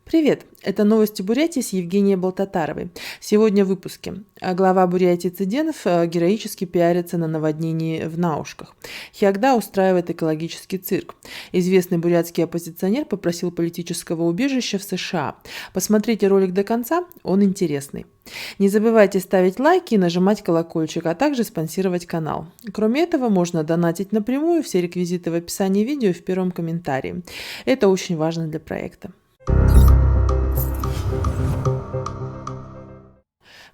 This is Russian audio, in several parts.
Привет! Это новости Бурятии с Евгенией Болтатаровой. Сегодня в выпуске. Глава Бурятии Цыденов героически пиарится на наводнении в Наушках. Хиагда устраивает экологический цирк. Известный бурятский оппозиционер попросил политического убежища в США. Посмотрите ролик до конца, он интересный. Не забывайте ставить лайки и нажимать колокольчик, а также спонсировать канал. Кроме этого, можно донатить напрямую, все реквизиты в описании видео и в первом комментарии. Это очень важно для проекта.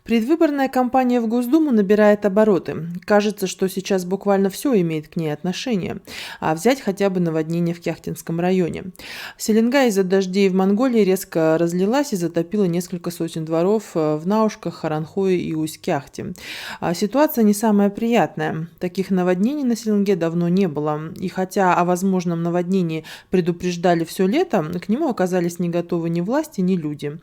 Предвыборная кампания в Госдуму набирает обороты. Кажется, что сейчас буквально все имеет к ней отношение. А взять хотя бы наводнение в Кяхтинском районе. Селенга из-за дождей в Монголии резко разлилась и затопила несколько сотен дворов в Наушках, Харанхое и Усть-Кяхте. Ситуация не самая приятная. Таких наводнений на Селенге давно не было. И хотя о возможном наводнении предупреждали все лето, к нему оказались не готовы ни власти, ни люди.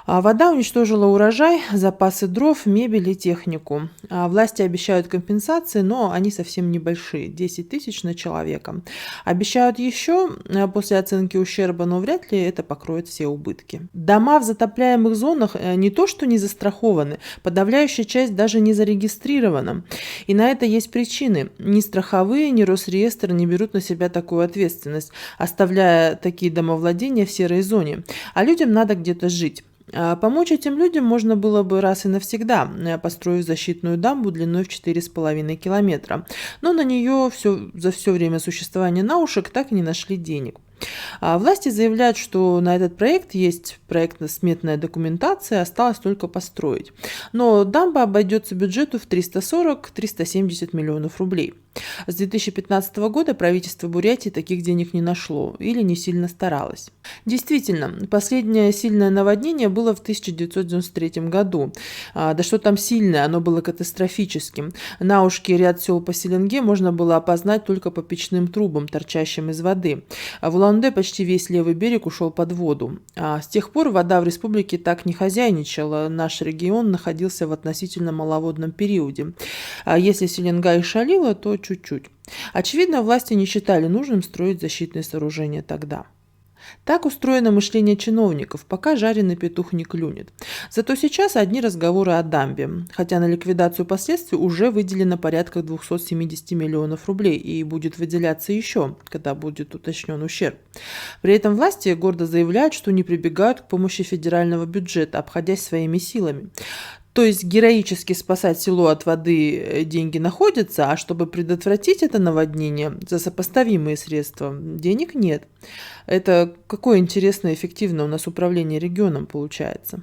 Вода уничтожила урожай, запасы дров, мебель и технику. Власти обещают компенсации, но они совсем небольшие – 10 тысяч на человека. Обещают еще после оценки ущерба, но вряд ли это покроет все убытки. Дома в затопляемых зонах не то что не застрахованы, подавляющая часть даже не зарегистрирована. И на это есть причины. Ни страховые, ни Росреестр не берут на себя такую ответственность, оставляя такие домовладения в серой зоне. А людям надо где-то жить. Помочь этим людям можно было бы раз и навсегда, построив защитную дамбу длиной в 4,5 километра. Но на нее за все время существования Наушек так и не нашли денег. Власти заявляют, что на этот проект есть проектно-сметная документация, осталось только построить. Но дамба обойдется бюджету в 340-370 миллионов рублей. С 2015 года правительство Бурятии таких денег не нашло или не сильно старалось. Действительно, последнее сильное наводнение было в 1993 году. Да что там сильное, оно было катастрофическим. Наушки и ряд сел по Селенге можно было опознать только по печным трубам, торчащим из воды. В Улан-Удэ почти весь левый берег ушел под воду. С тех пор вода в республике так не хозяйничала. Наш регион находился в относительно маловодном периоде. Если Селенга и шалила, то чуть-чуть. Очевидно, власти не считали нужным строить защитные сооружения тогда. Так устроено мышление чиновников, пока жареный петух не клюнет. Зато сейчас одни разговоры о дамбе, хотя на ликвидацию последствий уже выделено порядка 270 миллионов рублей и будет выделяться еще, когда будет уточнен ущерб. При этом власти гордо заявляют, что не прибегают к помощи федерального бюджета, обходясь своими силами. То есть героически спасать село от воды деньги находятся, а чтобы предотвратить это наводнение за сопоставимые средства денег нет. Это какое интересное и эффективное у нас управление регионом получается.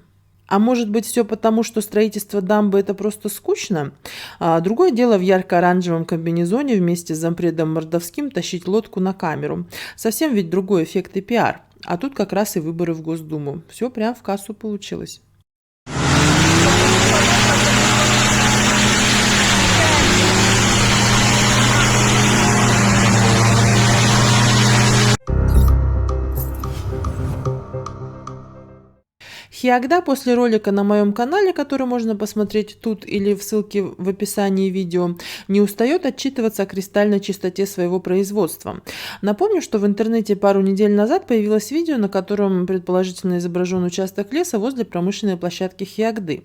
А может быть все потому, что строительство дамбы это просто скучно? Другое дело в ярко-оранжевом комбинезоне вместе с зампредом Мордовским тащить лодку на камеру. Совсем ведь другой эффект и пиар. А тут как раз и выборы в Госдуму. Все прям в кассу получилось. Хиагда после ролика на моем канале, который можно посмотреть тут или в ссылке в описании видео, не устает отчитываться о кристальной чистоте своего производства. Напомню, что в интернете пару недель назад появилось видео, на котором предположительно изображен участок леса возле промышленной площадки Хиагды.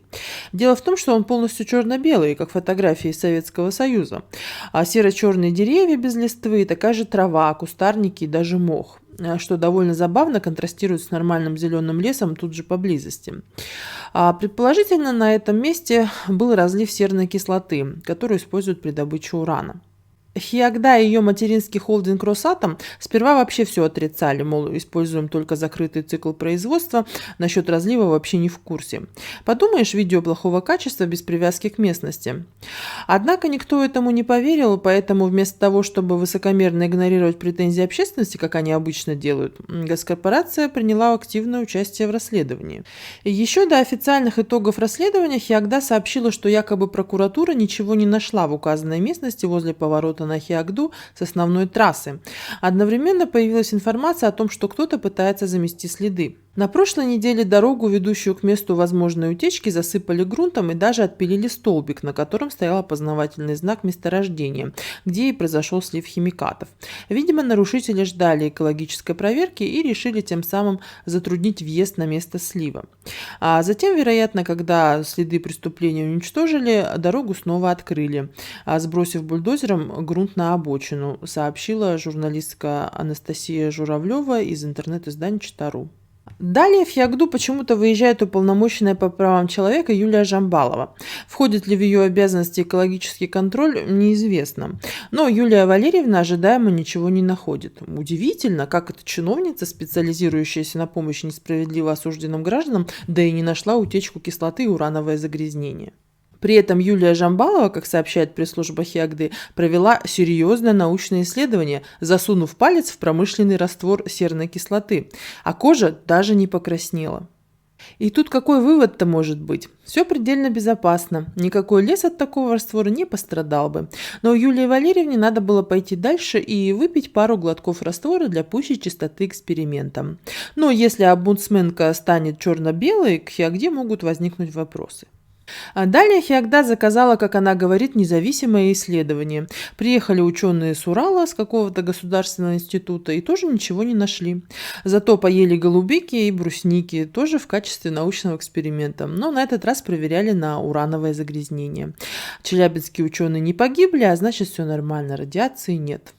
Дело в том, что он полностью черно-белый, как фотографии из Советского Союза. А серо-черные деревья без листвы, такая же трава, кустарники и даже мох, что довольно забавно контрастирует с нормальным зеленым лесом тут же поблизости. Предположительно, на этом месте был разлив серной кислоты, которую используют при добыче урана. Хиагда и ее материнский холдинг Росатом сперва вообще все отрицали, мол, используем только закрытый цикл производства, насчет разлива вообще не в курсе. Подумаешь, видео плохого качества без привязки к местности. Однако никто этому не поверил, поэтому вместо того, чтобы высокомерно игнорировать претензии общественности, как они обычно делают, госкорпорация приняла активное участие в расследовании. Еще до официальных итогов расследования Хиагда сообщила, что якобы прокуратура ничего не нашла в указанной местности возле поворота на Хиагду с основной трассы. Одновременно появилась информация о том, что кто-то пытается замести следы. На прошлой неделе дорогу, ведущую к месту возможной утечки, засыпали грунтом и даже отпилили столбик, на котором стоял опознавательный знак месторождения, где и произошел слив химикатов. Видимо, нарушители ждали экологической проверки и решили тем самым затруднить въезд на место слива. А затем, вероятно, когда следы преступления уничтожили, дорогу снова открыли, сбросив бульдозером грунт на обочину, сообщила журналистка Анастасия Журавлева из интернет-издания Чита.ру. Далее в Хиагду почему-то выезжает уполномоченная по правам человека Юлия Жамбалова. Входит ли в ее обязанности экологический контроль, неизвестно. Но Юлия Валерьевна ожидаемо ничего не находит. Удивительно, как эта чиновница, специализирующаяся на помощи несправедливо осужденным гражданам, да и не нашла утечку кислоты и урановое загрязнение. При этом Юлия Жамбалова, как сообщает пресс-служба Хиагды, провела серьезное научное исследование, засунув палец в промышленный раствор серной кислоты, а кожа даже не покраснела. И тут какой вывод-то может быть? Все предельно безопасно, никакой лес от такого раствора не пострадал бы. Но Юлии Валерьевне надо было пойти дальше и выпить пару глотков раствора для пущей чистоты эксперимента. Но если омбудсменка станет черно-белой, к Хиагде могут возникнуть вопросы. Далее Хиагда заказала, как она говорит, независимое исследование. Приехали ученые с Урала, с какого-то государственного института, и тоже ничего не нашли. Зато поели голубики и брусники, тоже в качестве научного эксперимента, но на этот раз проверяли на урановое загрязнение. Челябинские ученые не погибли, а значит все нормально, радиации нет.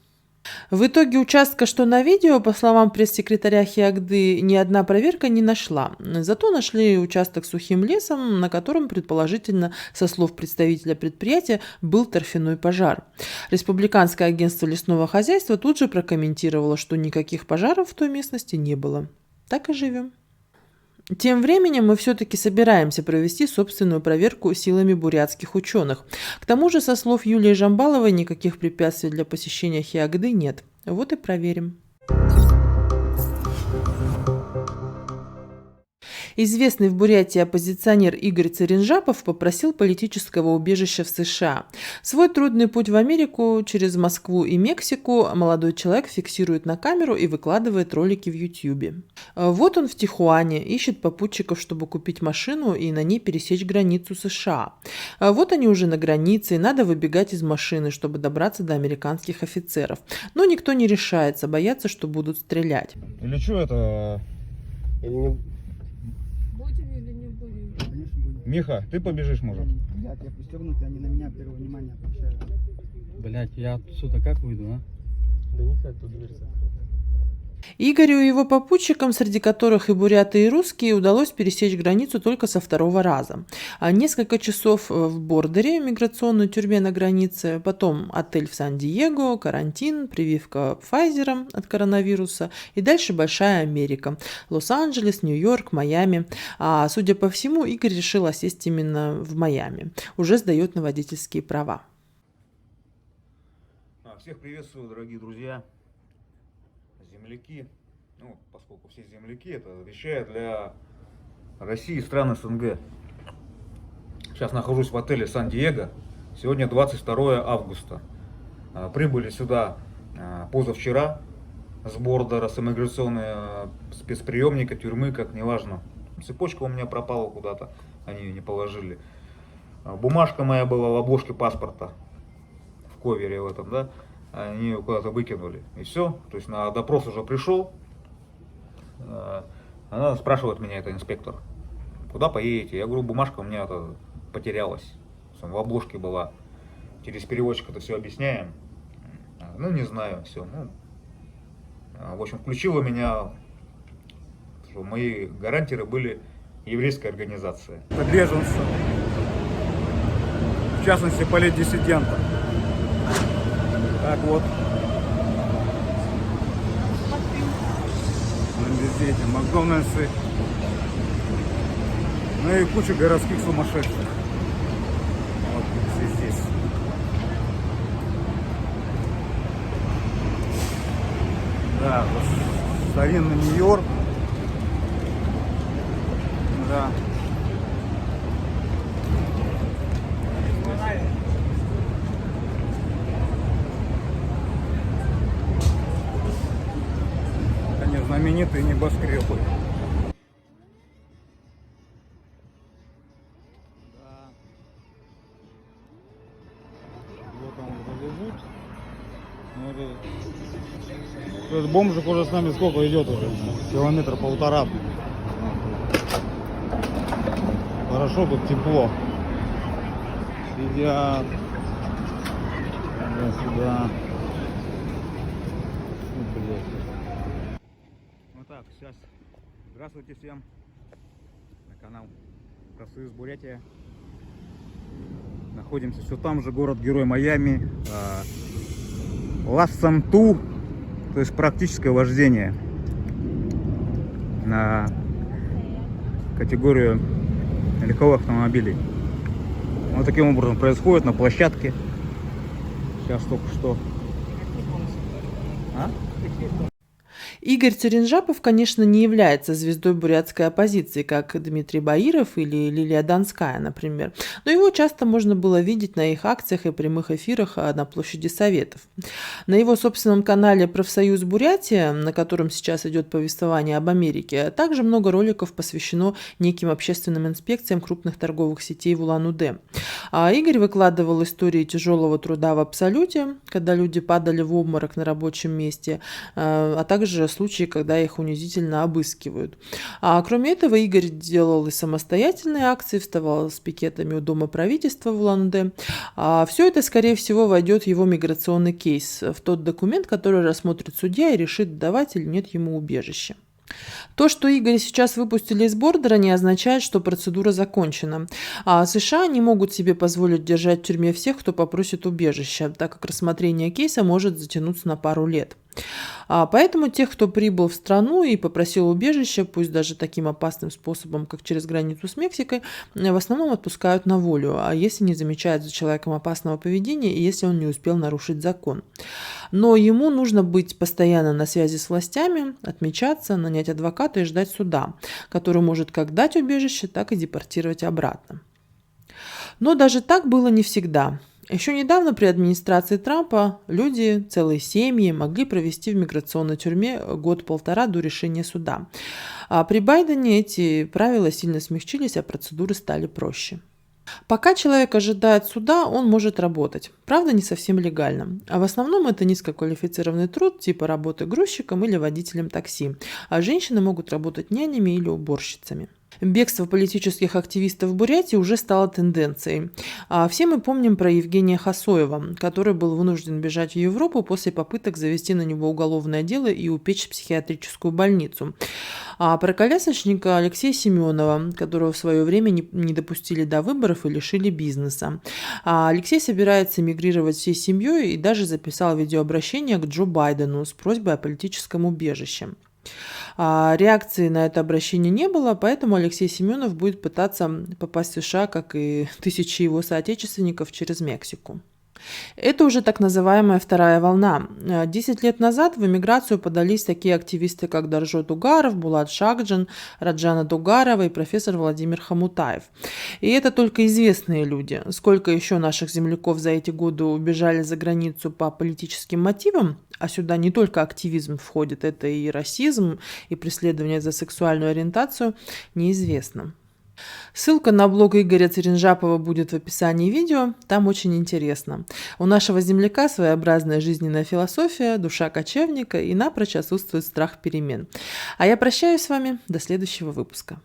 В итоге участка, что на видео, по словам пресс-секретаря Хиагды, ни одна проверка не нашла. Зато нашли участок с сухим лесом, на котором, предположительно, со слов представителя предприятия, был торфяной пожар. Республиканское агентство лесного хозяйства тут же прокомментировало, что никаких пожаров в той местности не было. Так и живем. Тем временем мы все-таки собираемся провести собственную проверку силами бурятских ученых. К тому же, со слов Юлии Жамбаловой, никаких препятствий для посещения Хиагды нет. Вот и проверим. Известный в Бурятии оппозиционер Игорь Царинжапов попросил политического убежища в США. Свой трудный путь в Америку через Москву и Мексику молодой человек фиксирует на камеру и выкладывает ролики в YouTube. Вот он в Тихуане, ищет попутчиков, чтобы купить машину и на ней пересечь границу США. Вот они уже на границе, и надо выбегать из машины, чтобы добраться до американских офицеров. Но никто не решается, боятся, что будут стрелять. Или что это? Или не... Будем или не будем? Конечно, будем. Миха, ты побежишь, может? Блядь, я пристегнутый, они на меня первое внимание обращают. Блять, я отсюда как выйду, а? Да никак, тут дверь закрыта. Игорю и его попутчикам, среди которых и буряты, и русские, удалось пересечь границу только со второго раза. Несколько часов в Бордере, миграционной тюрьме на границе, потом отель в Сан-Диего, карантин, прививка Pfizer от коронавируса и дальше Большая Америка. Лос-Анджелес, Нью-Йорк, Майами. Судя по всему, Игорь решил осесть именно в Майами. Уже сдает на водительские права. Всех приветствую, дорогие друзья. Земляки, ну, поскольку все земляки, это вещаю для России и стран СНГ. Сейчас нахожусь в отеле Сан-Диего. Сегодня 22 августа. Прибыли сюда позавчера с бордера, с иммиграционной спецприемника, тюрьмы, как неважно. Цепочка у меня пропала куда-то, они ее не положили. Бумажка моя была в обложке паспорта, в ковере в этом, да. Они ее куда-то выкинули. И все. То есть на допрос уже пришел. Она спрашивает меня, это инспектор, куда поедете? Я говорю, бумажка у меня потерялась. В обложке была. Через переводчик это все объясняем. Ну, не знаю, все. Ну, в общем, включила меня, что мои гарантеры были еврейская организация. Беженцев, в частности, политдиссидентов. Так вот. Везде эти Макдональдсы. Ну и куча городских сумасшедших. Вот все здесь. Да, вот старинный Нью-Йорк. Да. Знаменитые небоскребы. бомжик уже с нами сколько идет уже? Километра полтора. Хорошо, тут тепло. Сидят. Сюда. Ну так, сейчас. Здравствуйте всем. На канал Профсоюз Бурятия. Находимся все там же, город-герой Майами. Лассанту, то есть практическое вождение на категорию легковых автомобилей. Вот таким образом происходит на площадке. Сейчас только что. Игорь Цыренжапов, конечно, не является звездой бурятской оппозиции, как Дмитрий Баиров или Лилия Донская, например. Но его часто можно было видеть на их акциях и прямых эфирах на площади Советов. На его собственном канале «Профсоюз Бурятия», на котором сейчас идет повествование об Америке, также много роликов посвящено неким общественным инспекциям крупных торговых сетей в Улан-Удэ. А Игорь выкладывал истории тяжелого труда в абсолюте, когда люди падали в обморок на рабочем месте, а также случаи, когда их унизительно обыскивают. А кроме этого, Игорь делал и самостоятельные акции, вставал с пикетами у Дома правительства в Улан-Удэ. А все это, скорее всего, войдет в его миграционный кейс, в тот документ, который рассмотрит судья и решит, давать или нет ему убежище. То, что Игоря сейчас выпустили из бордера, не означает, что процедура закончена. А США не могут себе позволить держать в тюрьме всех, кто попросит убежища, так как рассмотрение кейса может затянуться на пару лет. Поэтому тех, кто прибыл в страну и попросил убежища, пусть даже таким опасным способом, как через границу с Мексикой, в основном отпускают на волю, а если не замечают за человеком опасного поведения и если он не успел нарушить закон. Но ему нужно быть постоянно на связи с властями, отмечаться, нанять адвоката и ждать суда, который может как дать убежище, так и депортировать обратно. Но даже так было не всегда. Еще недавно при администрации Трампа люди, целые семьи могли провести в миграционной тюрьме год-полтора до решения суда. А при Байдене эти правила сильно смягчились, а процедуры стали проще. Пока человек ожидает суда, он может работать. Правда, не совсем легально. А в основном это низкоквалифицированный труд, типа работы грузчиком или водителем такси. А женщины могут работать нянями или уборщицами. Бегство политических активистов в Бурятии уже стало тенденцией. Все мы помним про Евгения Хасоева, который был вынужден бежать в Европу после попыток завести на него уголовное дело и упечь в психиатрическую больницу. Про колясочника Алексея Семенова, которого в свое время не допустили до выборов и лишили бизнеса. Алексей собирается мигрировать всей семьей и даже записал видеообращение к Джо Байдену с просьбой о политическом убежище. Реакции на это обращение не было, поэтому Алексей Семенов будет пытаться попасть в США, как и тысячи его соотечественников, через Мексику. Это уже так называемая вторая волна. 10 лет назад в эмиграцию подались такие активисты, как Даржо Дугаров, Булат Шакджин, Раджана Дугарова и профессор Владимир Хамутаев. И это только известные люди. Сколько еще наших земляков за эти годы убежали за границу по политическим мотивам, а сюда не только активизм входит, это и расизм, и преследование за сексуальную ориентацию, неизвестно. Ссылка на блог Игоря Цыренжапова будет в описании видео, там очень интересно. У нашего земляка своеобразная жизненная философия, душа кочевника и напрочь отсутствует страх перемен. А я прощаюсь с вами до следующего выпуска.